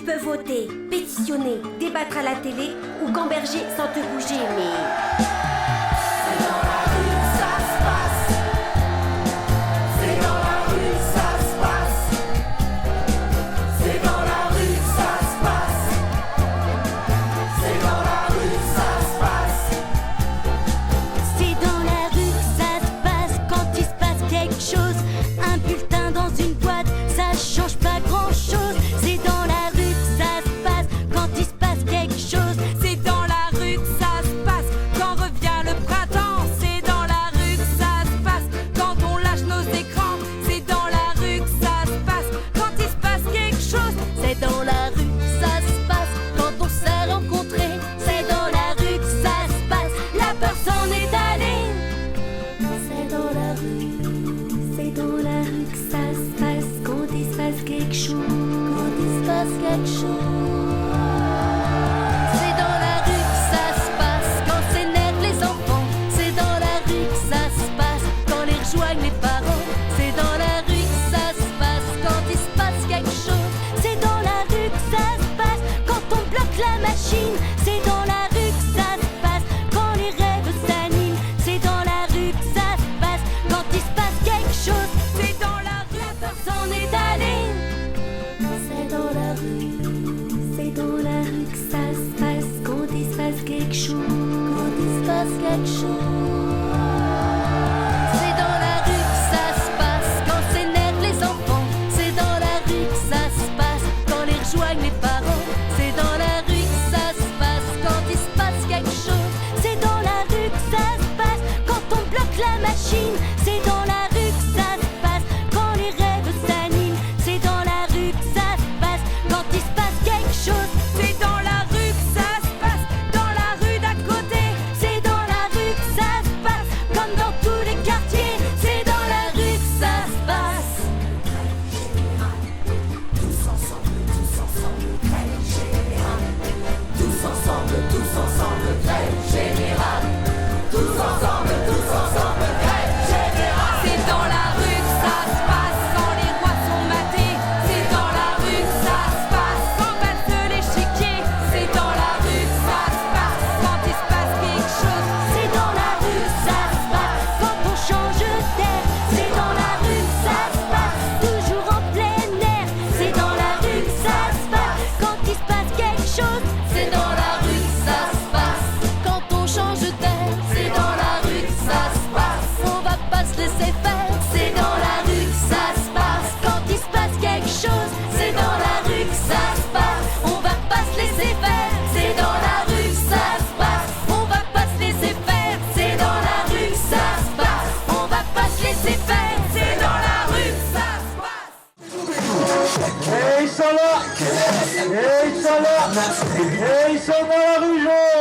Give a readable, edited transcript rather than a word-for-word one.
peux voter, pétitionner, débattre à la télé ou gamberger sans te bouger, mais... C'est dans la rue que ça se passe. C'est dans la rue que ça se passe. C'est dans la rue que ça se passe. C'est dans la rue que ça se passe. C'est dans la rue que ça se passe quand il se passe quelque chose. Un bulletin dans une boîte, ça change pas grand chose. C'est dans la rue que ça se passe quand il se passe quelque chose. C'est dans la rue que ça se passe quand revient le printemps. C'est dans la rue que ça se passe quand on lâche nos écrans. C'est dans la rue que ça se passe quand il se passe quelque chose. C'est dans la rue que ça se passe quand on s'est rencontrés. C'est dans la rue que ça se passe, la peur s'en est allée. C'est dans la rue que ça se passe quand il se passe quelque chose. Quand il se passe quelque chose. C'est dans la rue que ça se passe quand s'énervent les enfants. C'est dans la rue que ça se passe quand les rejoignent les parents. C'est dans la rue que ça se passe quand il se passe quelque chose. C'est dans la rue que ça se passe quand on bloque la machine. C'est dans la rue que ça se passe quand les rêves s'animent. C'est dans la rue que ça se passe quand il se passe quelque chose. C'est dans la rue, La peur s'en est allée. C'est dans la rue que ça se passe quand il se passe quelque chose. Quand il se passe quelque chose. C'est dans la rue que ça se passe quand s'énervent les enfants. C'est dans la rue que ça se passe quand les rejoignent les parents. C'est dans la rue que ça se passe quand il se passe quelque chose. C'est dans la rue que ça se passe quand on bloque la machine. C'est dans la rue que ça se passe quand les rêves s'animent. C'est dans la rue que ça se passe quand il se passe quelque chose. c'est dans la rue que ça se passe dans la rue d'à côté. C'est dans la rue que ça se passe, comme dans tous les quartiers. C'est dans la rue que ça se passe. Tous ensemble, grève générale. Tous ensemble, grève générale. Tous ensemble, grève générale. C'est dans la rue que ça se passe quand les rois sont matés. C'est dans la rue que ça se passe quand passe l'échiquier. C'est dans la rue que ça se passe quand il se passe quelque chose. C'est dans la rue que ça se passe quand on change d'air. C'est dans la rue que ça se passe, toujours en plein air. C'est dans la rue que ça se passe quand il se passe quelque chose. C'est dans la rue que ça se passe quand on change d'air. C'est dans la rue que ça se passe, on va pas se laisser faire. C'est dans la rue que ça se passe quand il se passe quelque chose. C'est dans la rue que ça se passe, on va pas se laisser faire. C'est dans la rue que ça se passe, on va pas se laisser faire. C'est dans la rue que ça se passe, on va pas se laisser faire. C'est dans la rue que ça se passe. Et ils sont là. Et ils sont là. Et ils sont dans la rue jaune.